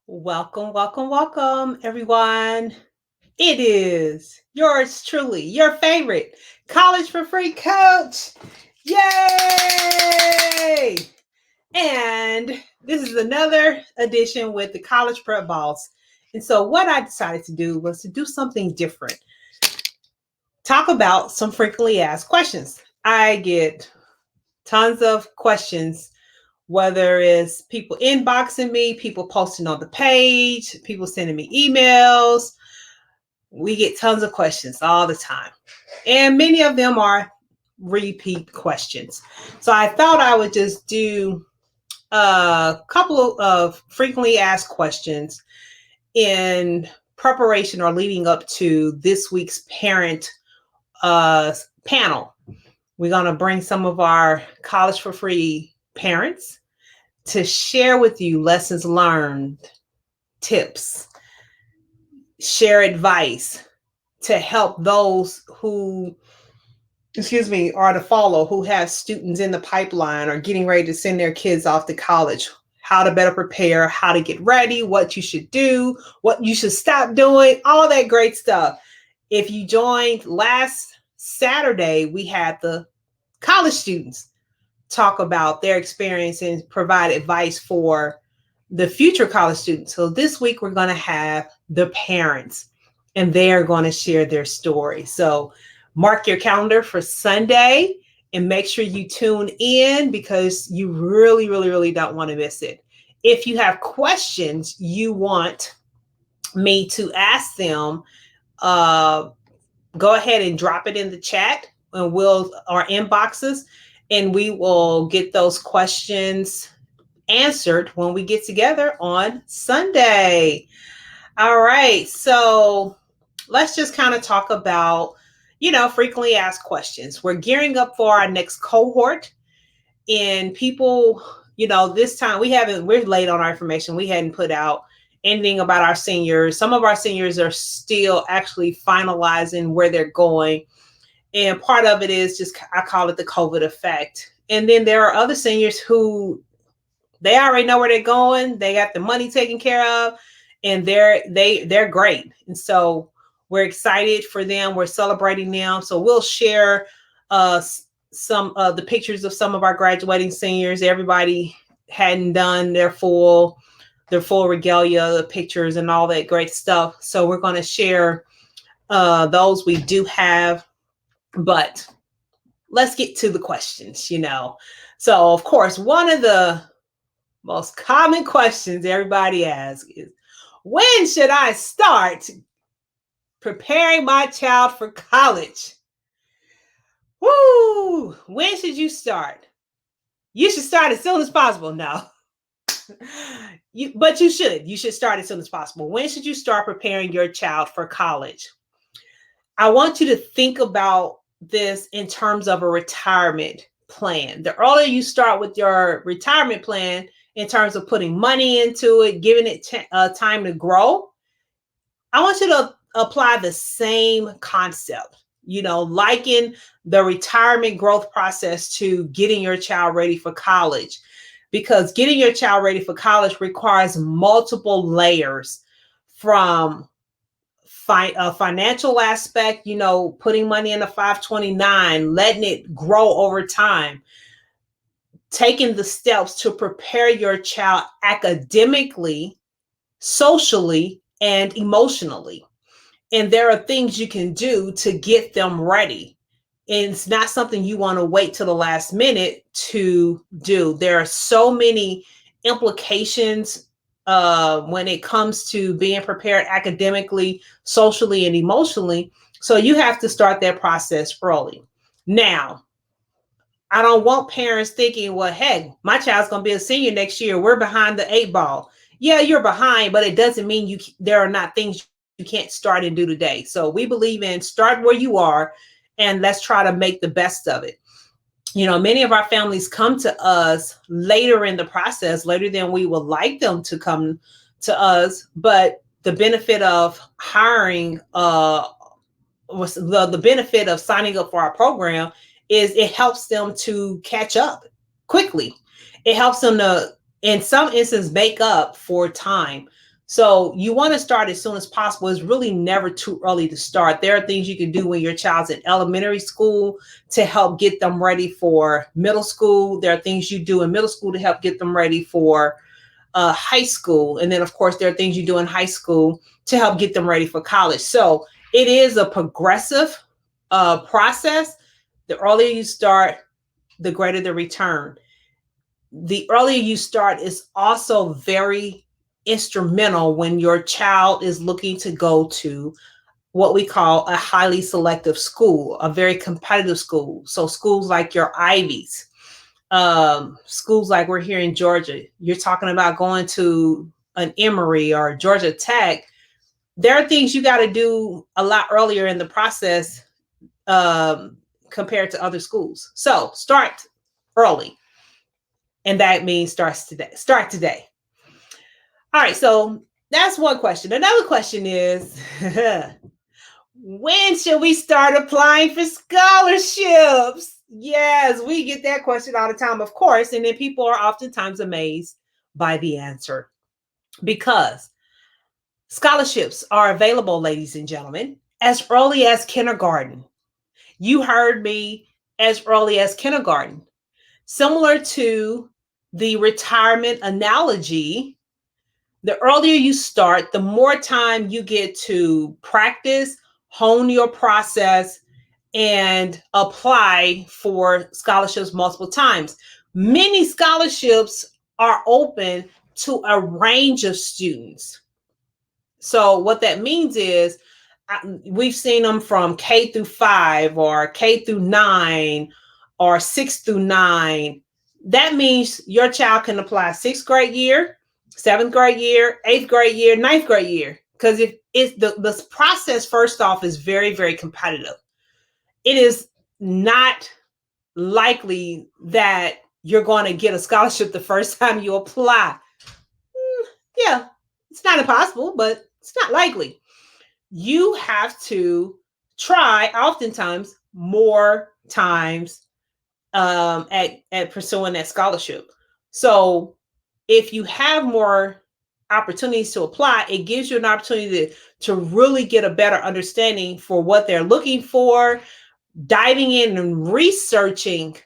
Welcome, welcome, welcome, everyone. It is yours truly, your favorite college for free coach. Yay! And this is another edition with the College Prep Boss. And so, what I decided to do was to do something different. Talk about some frequently asked questions. I get tons of questions, whether it's people inboxing me, people posting on the page, people sending me emails. We get tons of questions all the time. And many of them are repeat questions. So I thought I would just do a couple of frequently asked questions in preparation or leading up to this week's parent panel. We're going to bring some of our college for free parents to share with you lessons learned, tips, share advice to help those who, are to follow, who have students in the pipeline or getting ready to send their kids off to college, how to better prepare, how to get ready, what you should do, what you should stop doing, all that great stuff. If you joined last Saturday, we had the college students talk about their experience and provide advice for the future college students. So this week we're going to have the parents and they're going to share their story. So mark your calendar for Sunday and make sure you tune in because you really, really, really don't want to miss it. If you have questions you want me to ask them, go ahead and drop it in the chat and our inboxes, and we will get those questions answered when we get together on Sunday. All right. So let's just kind of talk about, frequently asked questions. We're gearing up for our next cohort, and people, this time we're late on our information. We hadn't put out anything about our seniors. Some of our seniors are still actually finalizing where they're going. And part of it is just, I call it the COVID effect. And then there are other seniors who they already know where they're going. They got the money taken care of, and they're great. And so we're excited for them. We're celebrating them. So we'll share some of the pictures of some of our graduating seniors. Everybody hadn't done their full regalia, the pictures and all that great stuff. So we're going to share those we do have. But let's get to the questions, So, of course, one of the most common questions everybody asks is, when should I start preparing my child for college? Woo! When should you start? You should start as soon as possible. No. But you should. You should start as soon as possible. When should you start preparing your child for college? I want you to think about this in terms of a retirement plan. The earlier you start with your retirement plan in terms of putting money into it, giving it time to grow, I want you to apply the same concept, liken the retirement growth process to getting your child ready for college, because getting your child ready for college requires multiple layers, from a financial aspect, putting money in a 529, letting it grow over time, taking the steps to prepare your child academically, socially, and emotionally. And there are things you can do to get them ready. And it's not something you want to wait till the last minute to do. There are so many implications when it comes to being prepared academically, socially, and emotionally. So you have to start that process early. Now, I don't want parents thinking, well, heck, my child's going to be a senior next year. We're behind the 8 ball. Yeah, you're behind, but it doesn't mean there are not things you can't start and do today. So we believe in start where you are and let's try to make the best of it. Many of our families come to us later in the process, later than we would like them to come to us. But the benefit of hiring, the benefit of signing up for our program is it helps them to catch up quickly. It helps them to, in some instances, make up for time. So you want to start as soon as possible. It's really never too early to start. There are things you can do when your child's in elementary school to help get them ready for middle school. There are things you do in middle school to help get them ready for high school. And then, of course, there are things you do in high school to help get them ready for college. So it is a progressive process. The earlier you start, the greater the return. The earlier you start is also very instrumental when your child is looking to go to what we call a highly selective school, a very competitive school. So schools like your Ivies, schools like we're here in Georgia, you're talking about going to an Emory or Georgia Tech. There are things you got to do a lot earlier in the process compared to other schools. So start early. And that means start today. All right, so that's one question. Another question is, when should we start applying for scholarships? Yes, we get that question all the time, of course. And then people are oftentimes amazed by the answer because scholarships are available, ladies and gentlemen, as early as kindergarten. You heard me, as early as kindergarten. Similar to the retirement analogy, the earlier you start, the more time you get to practice, hone your process, and apply for scholarships multiple times. Many scholarships are open to a range of students. So what that means is we've seen them from K through 5 or K through 9 or 6 through 9. That means your child can apply 6th grade year, 7th grade year, 8th grade year, 9th grade year. Because if it's the process, first off, is very, very competitive. It is not likely that you're going to get a scholarship the first time you apply. Yeah, it's not impossible, but it's not likely. You have to try oftentimes more times at pursuing that scholarship. So if you have more opportunities to apply, it gives you an opportunity to really get a better understanding for what they're looking for, diving in and researching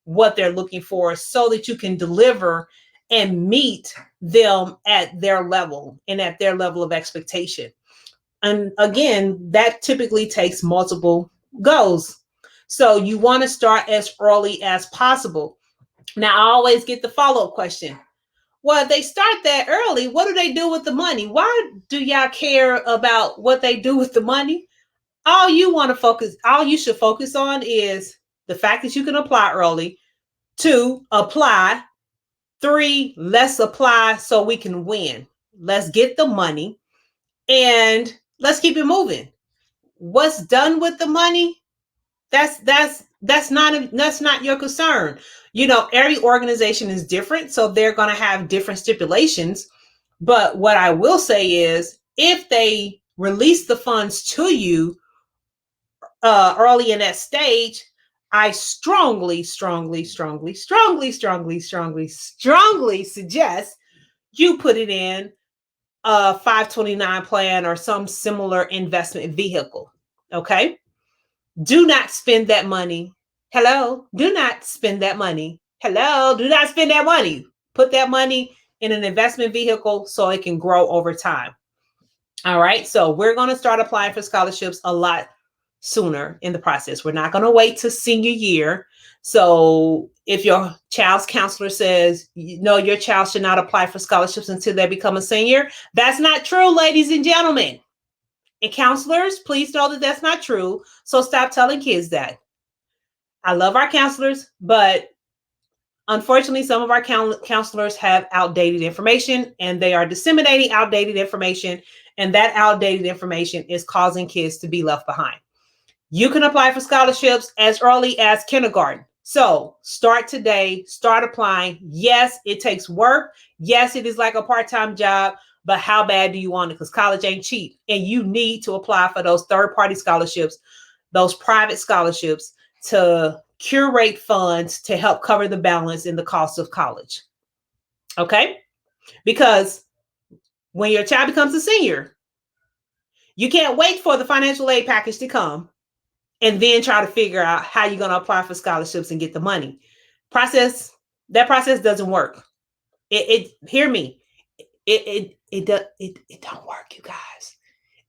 what they're looking for so that you can deliver and meet them at their level and at their level of expectation. And again, that typically takes multiple goes. So you want to start as early as possible. Now, I always get the follow-up question. Well, if they start that early, what do they do with the money? Why do y'all care about what they do with the money? All you should focus on is the fact that you can apply early. 2, apply. 3, let's apply so we can win. Let's get the money and let's keep it moving. What's done with the money? That's not your concern. You know, every organization is different, so they're going to have different stipulations. But what I will say is, if they release the funds to you early in that stage, I strongly suggest you put it in a 529 plan or some similar investment vehicle. Okay. Do not spend that money. Hello. Do not spend that money. Hello. Do not spend that money. Put that money in an investment vehicle so it can grow over time. All right. So we're going to start applying for scholarships a lot sooner in the process. We're not going to wait to senior year. So if your child's counselor says, no, your child should not apply for scholarships until they become a senior, that's not true, ladies and gentlemen. And counselors, please know that that's not true. So stop telling kids that. I love our counselors, but unfortunately, some of our counselors have outdated information and they are disseminating outdated information. And that outdated information is causing kids to be left behind. You can apply for scholarships as early as kindergarten. So start today, start applying. Yes, it takes work. Yes, it is like a part-time job, but how bad do you want it? Because college ain't cheap and you need to apply for those third-party scholarships, those private scholarships to curate funds to help cover the balance in the cost of college. Okay? Because when your child becomes a senior, you can't wait for the financial aid package to come and then try to figure out how you're going to apply for scholarships and get the money. That process doesn't work. It hear me. It don't work, you guys.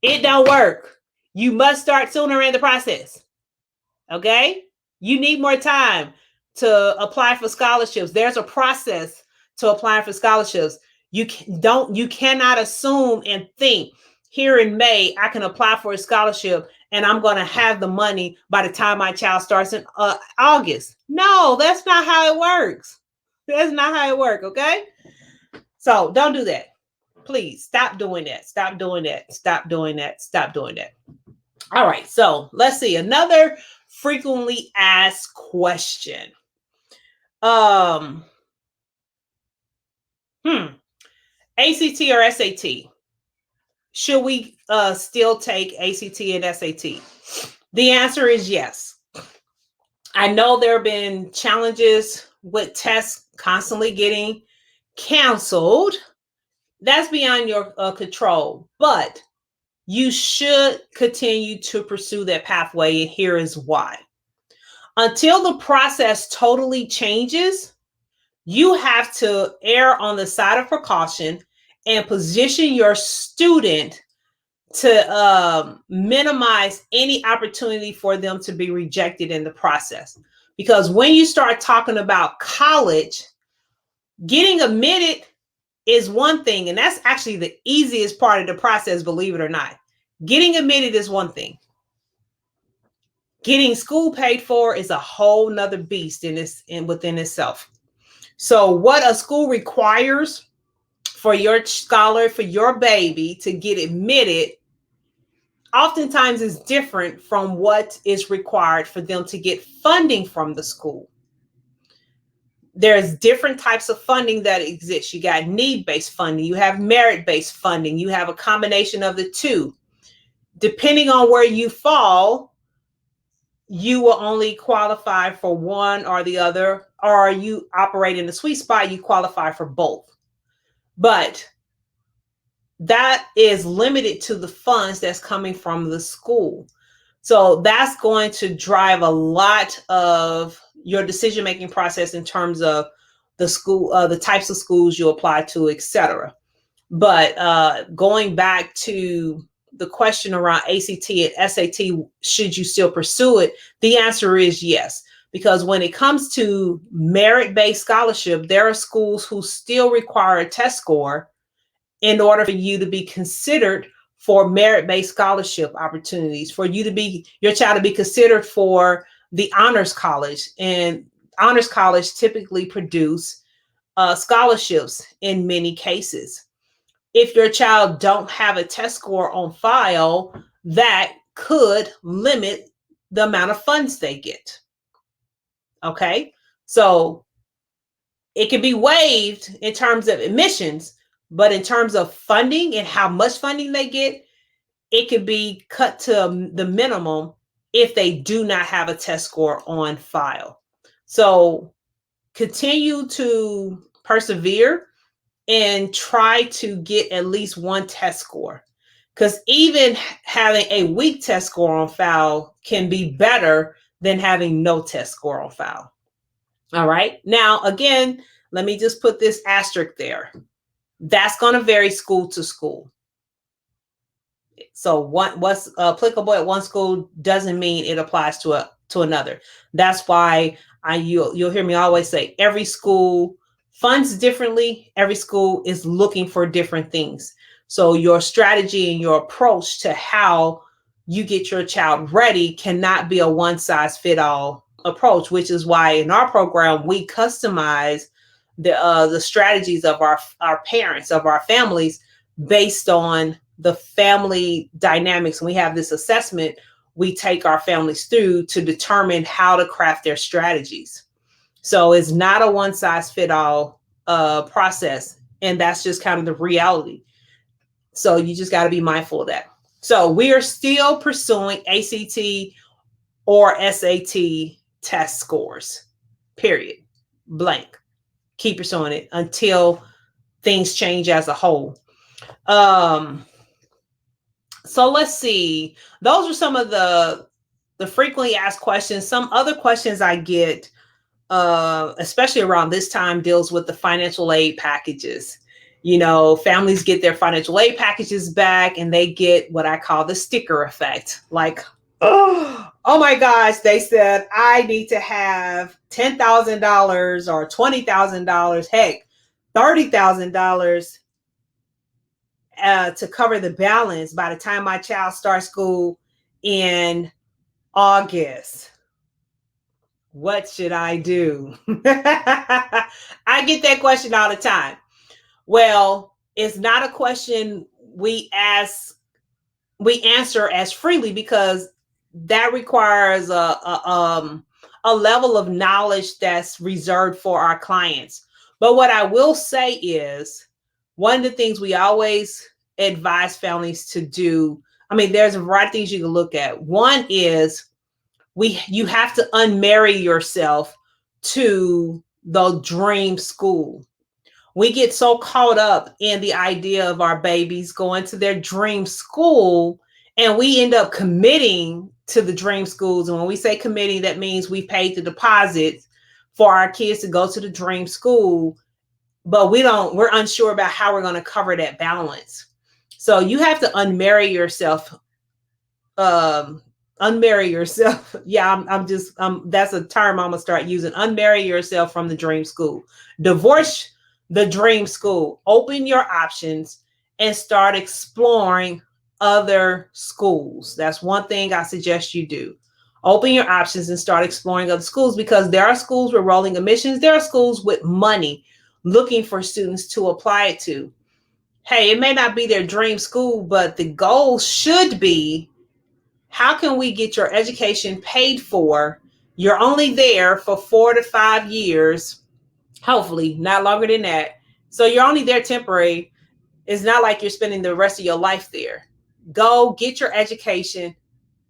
It don't work. You must start sooner in the process. Okay? You need more time to apply for scholarships. There's a process to apply for scholarships. You cannot assume and think here in May I can apply for a scholarship and I'm going to have the money by the time my child starts in August. No, that's not how it works. That's not how it works, okay? So don't do that. Please stop doing that. Stop doing that. Stop doing that. Stop doing that. All right. So let's see. Another frequently asked question. ACT or SAT? Should we still take ACT and SAT? The answer is yes. I know there have been challenges with tests constantly getting canceled. That's beyond your control, but you should continue to pursue that pathway, and here is why. Until the process totally changes, you have to err on the side of precaution and position your student to minimize any opportunity for them to be rejected in the process. Because when you start talking about college, getting admitted is one thing, and that's actually the easiest part of the process, believe it or not. Getting admitted is one thing. Getting school paid for is a whole nother beast within itself. So what a school requires for your scholar, for your baby to get admitted, oftentimes is different from what is required for them to get funding from the school. There's different types of funding that exist. You got need-based funding, you have merit-based funding, you have a combination of the two. Depending on where you fall, you will only qualify for one or the other, or you operate in the sweet spot, you qualify for both. But that is limited to the funds that's coming from the school. So that's going to drive a lot of your decision-making process in terms of the school, the types of schools you apply to, etc. But going back to the question around ACT and SAT, should you still pursue it? The answer is yes, because when it comes to merit-based scholarship, there are schools who still require a test score in order for you to be considered for merit-based scholarship opportunities, for your child to be considered for the honors college. And honors college typically produce scholarships in many cases. If your child don't have a test score on file, that could limit the amount of funds they get. Okay, so it can be waived in terms of admissions, but in terms of funding and how much funding they get, it could be cut to the minimum if they do not have a test score on file. So continue to persevere and try to get at least one test score, because even having a weak test score on file can be better than having no test score on file. All right. Now, again, let me just put this asterisk there. That's going to vary school to school. So what's applicable at one school doesn't mean it applies to another. That's why you'll hear me always say every school funds differently. Every school is looking for different things. So your strategy and your approach to how you get your child ready cannot be a one-size-fits-all approach, which is why in our program we customize the strategies of our parents, of our families, based on the family dynamics. And we have this assessment we take our families through to determine how to craft their strategies. So it's not a one-size-fits-all process, and that's just kind of the reality. So you just got to be mindful of that. So we are still pursuing ACT or SAT test scores, period, blank. Keep pursuing it until things change as a whole. So let's see. Those are some of the frequently asked questions. Some other questions I get, especially around this time, deals with the financial aid packages. You know, families get their financial aid packages back and they get what I call the sticker effect. Like, oh my gosh, they said I need to have $10,000 or $20,000, heck, $30,000 to cover the balance by the time my child starts school in August. What should I do? I get that question all the time. Well, it's not a question we answer as freely because that requires a level of knowledge that's reserved for our clients. But what I will say is one of the things we always advise families to do. I mean, there's a variety of things you can look at. One is you have to unmarry yourself to the dream school. We get so caught up in the idea of our babies going to their dream school, and we end up committing to the dream schools. And when we say committing, that means we paid the deposit for our kids to go to the dream school, but we're unsure about how we're going to cover that balance. So you have to unmarry yourself. Unmarry yourself. Yeah, that's a term I'm gonna start using. Unmarry yourself from the dream school. Divorce the dream school. Open your options and start exploring other schools. That's one thing I suggest you do. Open your options and start exploring other schools, because there are schools with rolling admissions. There are schools with money looking for students to apply it to. Hey, it may not be their dream school, but the goal should be, how can we get your education paid for? You're only there for 4 to 5 years, hopefully not longer than that. So you're only there temporary. It's not like you're spending the rest of your life there. Go get your education,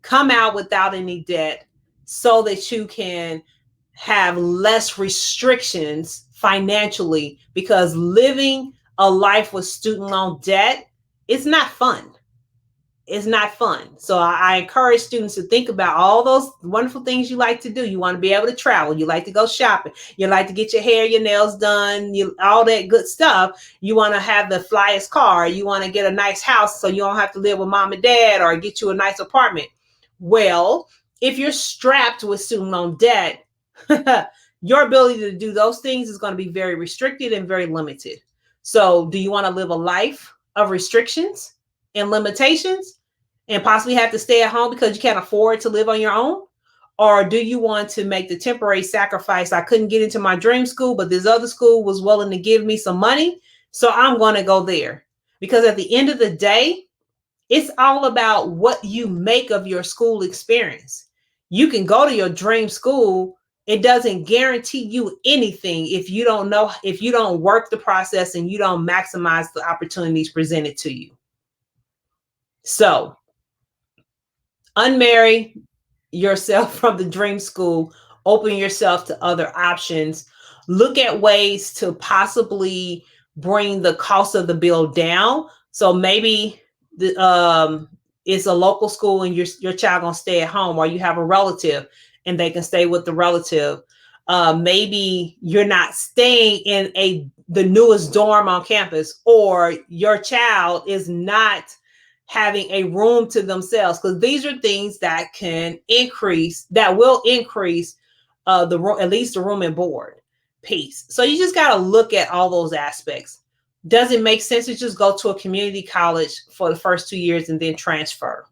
come out without any debt so that you can have less restrictions financially, because living a life with student loan debt, it's not fun. It's not fun. So I encourage students to think about all those wonderful things you like to do. You want to be able to travel. You like to go shopping. You like to get your hair, your nails done, all that good stuff. You want to have the flyest car. You want to get a nice house so you don't have to live with mom and dad, or get you a nice apartment. Well, if you're strapped with student loan debt, your ability to do those things is going to be very restricted and very limited. So do you want to live a life of restrictions and limitations and possibly have to stay at home because you can't afford to live on your own? Or do you want to make the temporary sacrifice? I couldn't get into my dream school, but this other school was willing to give me some money, so I'm going to go there. Because at the end of the day, it's all about what you make of your school experience. You can go to your dream school. It doesn't guarantee you anything if you don't work the process and you don't maximize the opportunities presented to you. So unmarry yourself from the dream school, open yourself to other options, look at ways to possibly bring the cost of the bill down. So maybe it's a local school and your child gonna stay at home, or you have a relative and they can stay with the relative. Maybe you're not staying in the newest dorm on campus, or your child is not having a room to themselves, because these are things that will increase the room, at least the room and board piece. So you just got to look at all those aspects. Does it make sense to just go to a community college for the first 2 years and then transfer?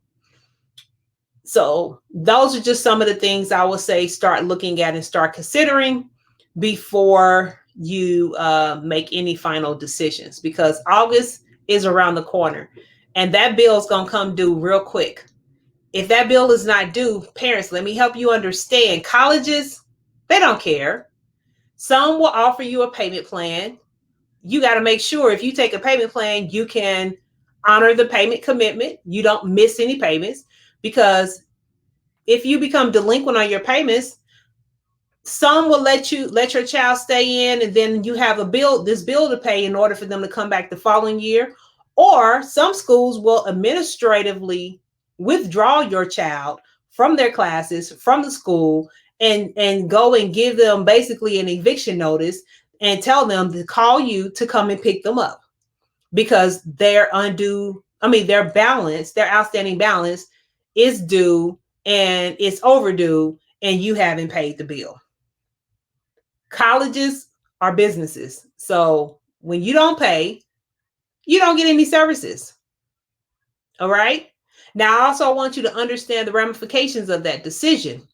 So those are just some of the things I would say start looking at and start considering before you make any final decisions, because August is around the corner. And that bill is going to come due real quick. If that bill is not due, parents, let me help you understand. Colleges, they don't care. Some will offer you a payment plan. You got to make sure if you take a payment plan, you can honor the payment commitment. You don't miss any payments, because if you become delinquent on your payments, some will let your child stay in, and then you have this bill to pay in order for them to come back the following year. Or some schools will administratively withdraw your child from their classes, from the school, and go and give them basically an eviction notice and tell them to call you to come and pick them up because their balance, their outstanding balance is due and it's overdue and you haven't paid the bill. Colleges are businesses. So when you don't pay, you don't get any services. All right. Now, I also want you to understand the ramifications of that decision.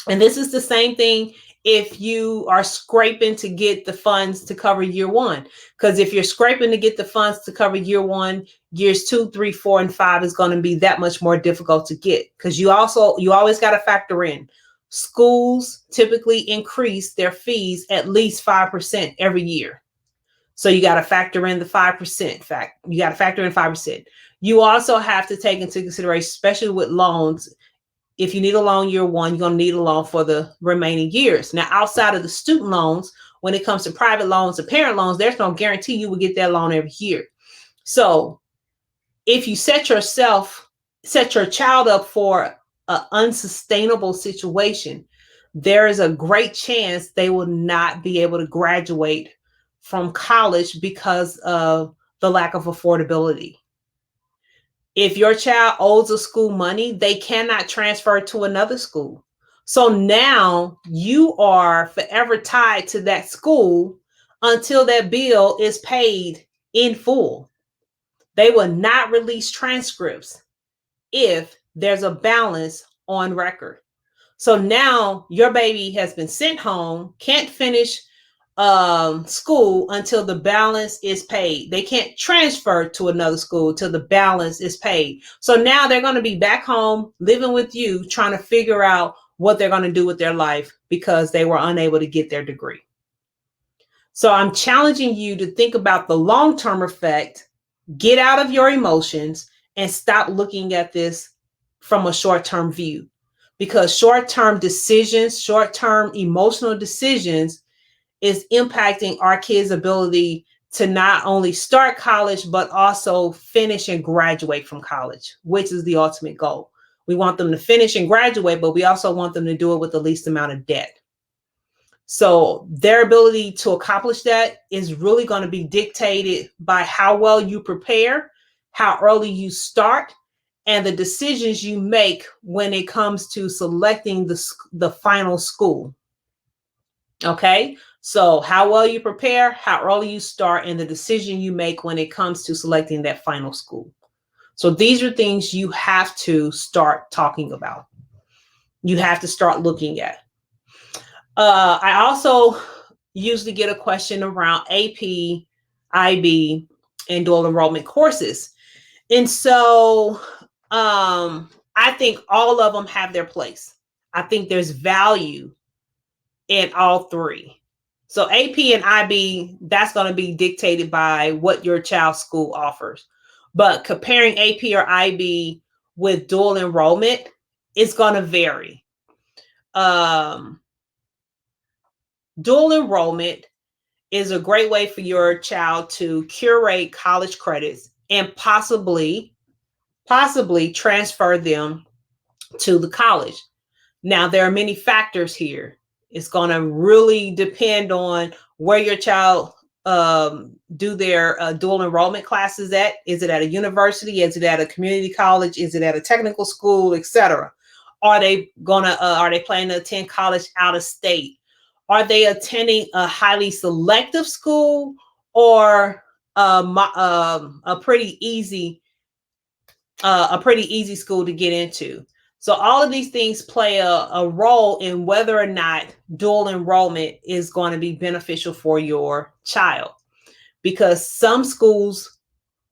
And this is the same thing if you are scraping to get the funds to cover year one. Because if you're scraping to get the funds to cover year one, years 2, 3, 4, and 5 is going to be that much more difficult to get. Because you always got to factor in schools typically increase their fees at least 5% every year. So you got to factor in the 5%. You got to factor in 5%. You also have to take into consideration, especially with loans, if you need a loan year one, you're going to need a loan for the remaining years. Now, outside of the student loans, when it comes to private loans or parent loans, there's no guarantee you will get that loan every year. So if you set your child up for an unsustainable situation, there is a great chance they will not be able to graduate from college because of the lack of affordability. If your child owes a school money, they cannot transfer to another school. So now you are forever tied to that school until that bill is paid in full. They will not release transcripts if there's a balance on record. So now your baby has been sent home, can't finish school until the balance is paid. They can't transfer to another school till the balance is paid. So now they're going to be back home living with you, trying to figure out what they're going to do with their life because they were unable to get their degree. So I'm challenging you to think about the long-term effect, get out of your emotions, and stop looking at this from a short-term view, because short-term decisions, short-term emotional decisions is impacting our kids' ability to not only start college, but also finish and graduate from college, which is the ultimate goal. We want them to finish and graduate, but we also want them to do it with the least amount of debt. So their ability to accomplish that is really going to be dictated by how well you prepare, how early you start, and the decisions you make when it comes to selecting the final school. Okay, so how well you prepare, how early you start, and the decision you make when it comes to selecting that final school. So these are things you have to start talking about. You have to start looking at. I also usually get a question around AP, IB, and dual enrollment courses. And so I think all of them have their place. I think there's value in all three. So AP and IB, that's going to be dictated by what your child's school offers. But comparing AP or IB with dual enrollment, it's going to vary. Dual enrollment is a great way for your child to curate college credits and possibly transfer them to the college. Now, there are many factors here. It's going to really depend on where your child do their dual enrollment classes at. Is it at a university? Is it at a community college? Is it at a technical school, etc.? Are they planning to attend college out of state? Are they attending a highly selective school or a pretty easy school to get into? So all of these things play a role in whether or not dual enrollment is going to be beneficial for your child, because some schools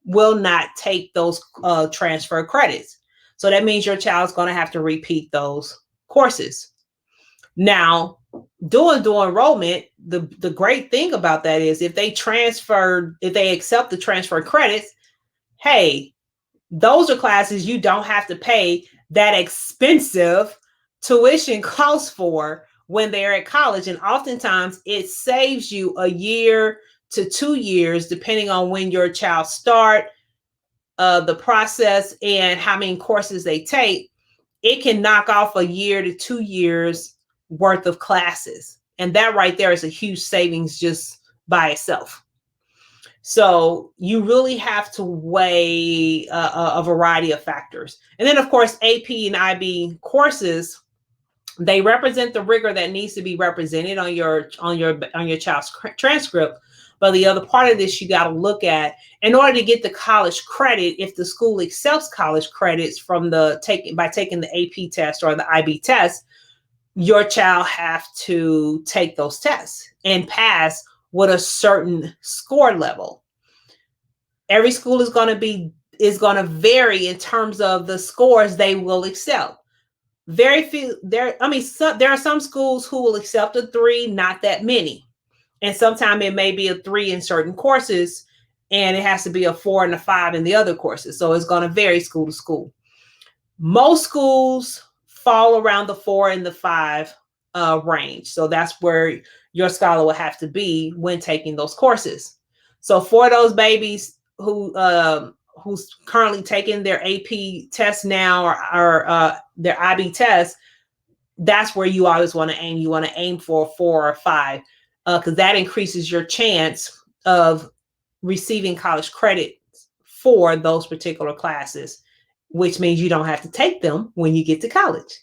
will not take those transfer credits. So that means your child's going to have to repeat those courses. Now, dual enrollment, the great thing about that is if they accept the transfer credits, hey, those are classes you don't have to pay that expensive tuition costs for when they're at college. And oftentimes it saves you a year to 2 years, depending on when your child start the process and how many courses they take, it can knock off a year to 2 years worth of classes. And that right there is a huge savings just by itself. So you really have to weigh a variety of factors. And then, of course, AP and IB courses, they represent the rigor that needs to be represented on your child's transcript. But the other part of this you got to look at, in order to get the college credit, if the school accepts college credits from by taking the AP test or the IB test, your child have to take those tests and pass with a certain score level. Every school is going to vary in terms of the scores they will accept. Very few there. I mean, there are some schools who will accept a 3, not that many, and sometimes it may be a 3 in certain courses, and it has to be a 4 and a 5 in the other courses. So it's going to vary school to school. Most schools fall around the 4 and the 5 range. So that's where your scholar will have to be when taking those courses. So for those babies who's currently taking their AP test now or their IB test, that's where you always want to aim. You want to aim for 4 or 5 because that increases your chance of receiving college credit for those particular classes, which means you don't have to take them when you get to college.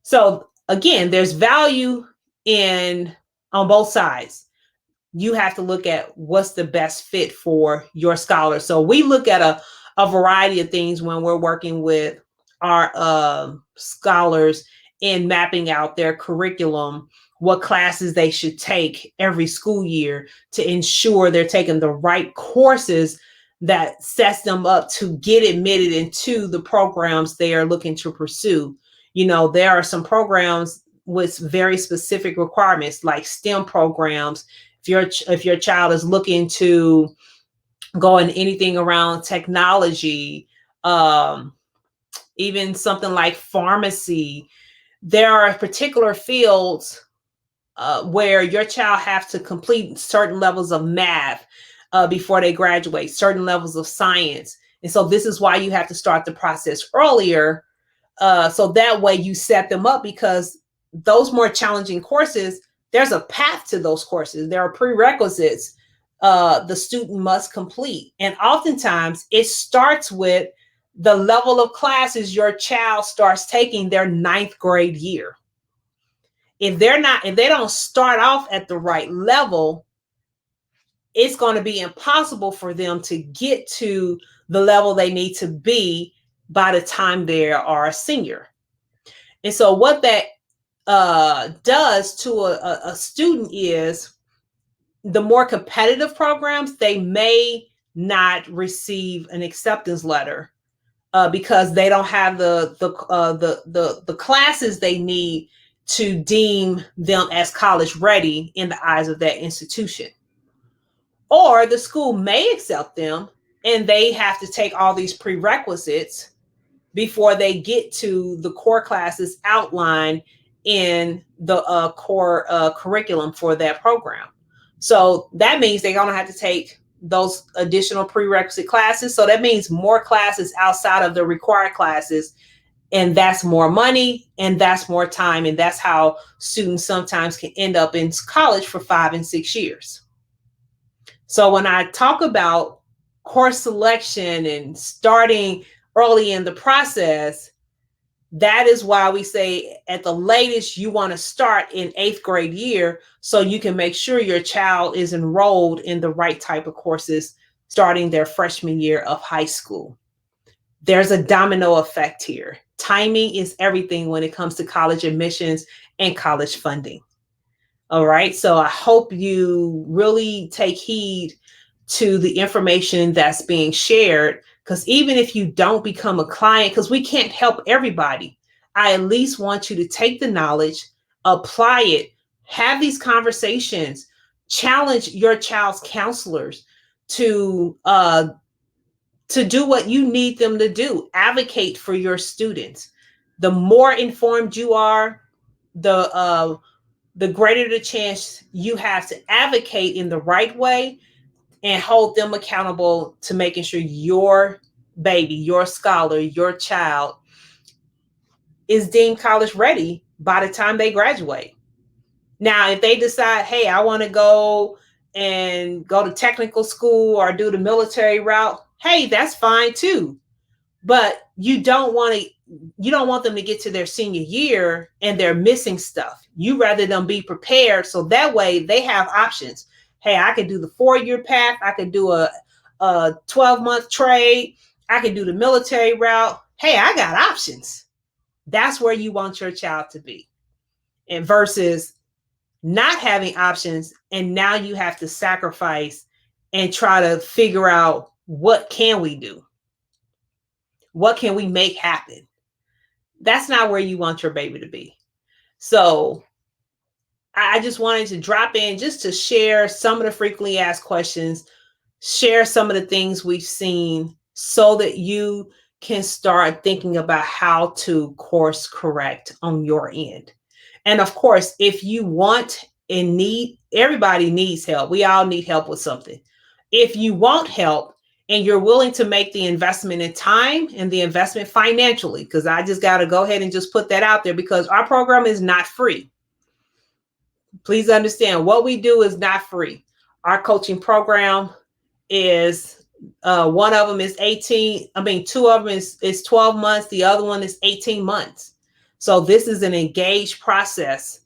So again, there's value on both sides. You have to look at what's the best fit for your scholar. So we look at a variety of things when we're working with our scholars in mapping out their curriculum, what classes they should take every school year to ensure they're taking the right courses that sets them up to get admitted into the programs they are looking to pursue. There are some programs with very specific requirements, like STEM programs. If your child is looking to go in anything around technology, even something like pharmacy, there are particular fields where your child has to complete certain levels of math before they graduate, certain levels of science. And so this is why you have to start the process earlier. So that way you set them up, because those more challenging courses, there's a path to those courses. There are prerequisites the student must complete. And oftentimes it starts with the level of classes your child starts taking their 9th grade year. If they don't start off at the right level, it's going to be impossible for them to get to the level they need to be by the time they are a senior. And so what that does to a student is, the more competitive programs, they may not receive an acceptance letter because they don't have the classes they need to deem them as college ready in the eyes of that institution. Or the school may accept them and they have to take all these prerequisites before they get to the core classes outlined in the core curriculum for that program. So that means they're going to have to take those additional prerequisite classes. So that means more classes outside of the required classes. And that's more money and that's more time. And that's how students sometimes can end up in college for 5 and 6 years. So when I talk about course selection and starting early in the process, that is why we say at the latest you want to start in 8th grade year, so you can make sure your child is enrolled in the right type of courses starting their freshman year of high school. There's a domino effect here. Timing is everything when it comes to college admissions and college funding. All right. So I hope you really take heed to the information that's being shared, because even if you don't become a client, because we can't help everybody, I at least want you to take the knowledge, apply it, have these conversations, challenge your child's counselors to do what you need them to do. Advocate for your students. The more informed you are, the greater the chance you have to advocate in the right way and hold them accountable to making sure your baby, your scholar, your child is deemed college ready by the time they graduate. Now, if they decide, hey, I want to go to technical school or do the military route, hey, that's fine too. But you don't want them to get to their senior year and they're missing stuff. You rather them be prepared so that way they have options. Hey, I could do the 4-year path. I could do a 12-month trade. I could do the military route. Hey, I got options. That's where you want your child to be. And versus not having options, and now you have to sacrifice and try to figure out, what can we do? What can we make happen? That's not where you want your baby to be. So I just wanted to drop in just to share some of the frequently asked questions, share some of the things we've seen so that you can start thinking about how to course correct on your end. And of course, if you want and need, everybody needs help. We all need help with something. If you want help and you're willing to make the investment in time and the investment financially, because I just got to go ahead and just put that out there, because our program is not free. Please understand, what we do is not free. Our coaching program is one of them is 2 of them is 12 months. The other one is 18 months. So this is an engaged process,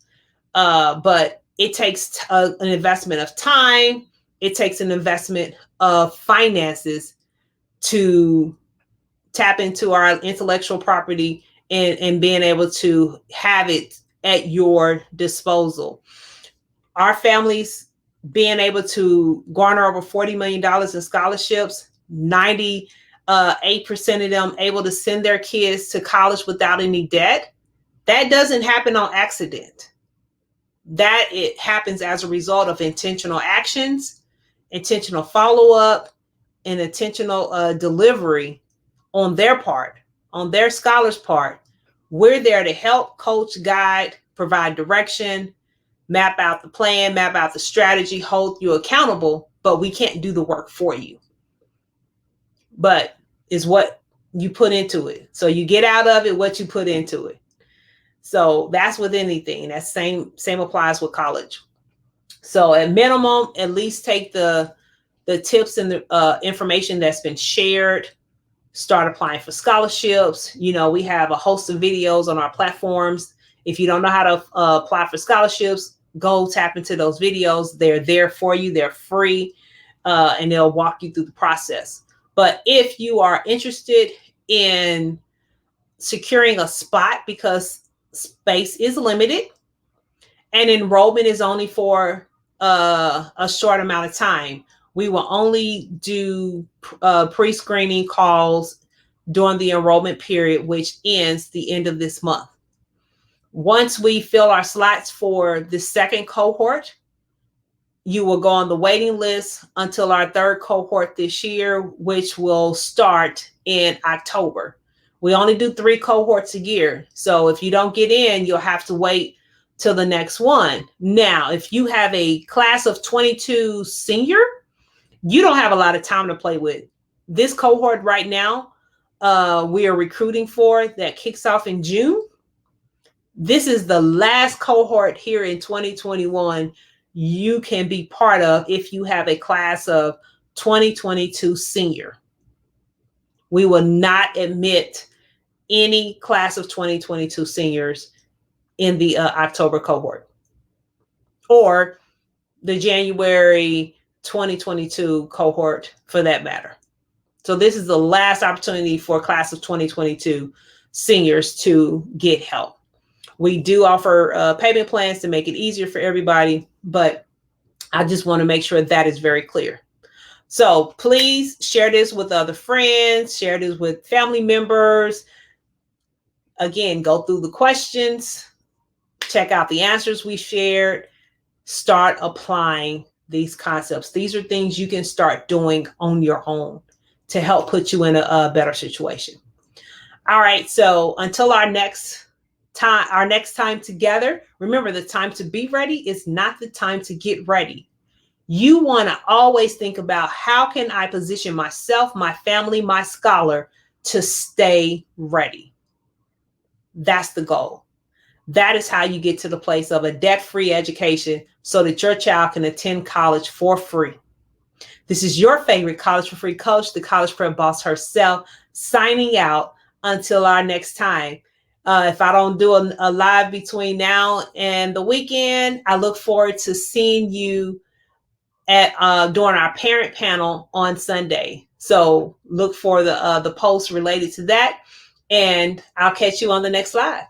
but it takes an investment of time. It takes an investment of finances to tap into our intellectual property and being able to have it at your disposal. Our families being able to garner over $40 million in scholarships, 98% of them able to send their kids to college without any debt. That doesn't happen on accident. That it happens as a result of intentional actions, intentional follow-up, and intentional delivery on their part, on their scholars' part. We're there to help, coach, guide, provide direction, map out the plan, map out the strategy, hold you accountable, but we can't do the work for you. But it's what you put into it. So you get out of it what you put into it. So that's with anything. That same applies with college. So at minimum, at least take the tips and the information that's been shared. Start applying for scholarships. We have a host of videos on our platforms. If you don't know how to apply for scholarships, go tap into those videos. They're there for you. They're free, and they'll walk you through the process. But if you are interested in securing a spot, because space is limited and enrollment is only for a short amount of time, we will only do pre-screening calls during the enrollment period, which ends the end of this month. Once we fill our slots for the second cohort, you will go on the waiting list until our third cohort this year, which will start in October. We only do 3 cohorts a year. So if you don't get in, you'll have to wait till the next one. Now, if you have a class of 22 senior, you don't have a lot of time to play with. This cohort right now, we are recruiting for, that kicks off in June. This is the last cohort here in 2021 you can be part of if you have a class of 2022 senior. We will not admit any class of 2022 seniors in the October cohort or the January 2022 cohort for that matter. So this is the last opportunity for class of 2022 seniors to get help. We do offer payment plans to make it easier for everybody, but I just want to make sure that is very clear. So please share this with other friends, share this with family members. Again, go through the questions, check out the answers we shared, start applying these concepts. These are things you can start doing on your own to help put you in a better situation. All right, so until our next time together, remember, the time to be ready is not the time to get ready. You want to always think about, how can I position myself, my family, my scholar to stay ready? That's the goal. That is how you get to the place of a debt-free education so that your child can attend college for free. This is your favorite College for Free coach, the College Prep Boss herself, signing out until our next time. If I don't do a live between now and the weekend, I look forward to seeing you at during our parent panel on Sunday. So look for the post related to that, and I'll catch you on the next live.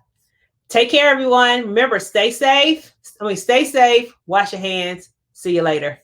Take care, everyone. Remember, stay safe. Stay safe. Wash your hands. See you later.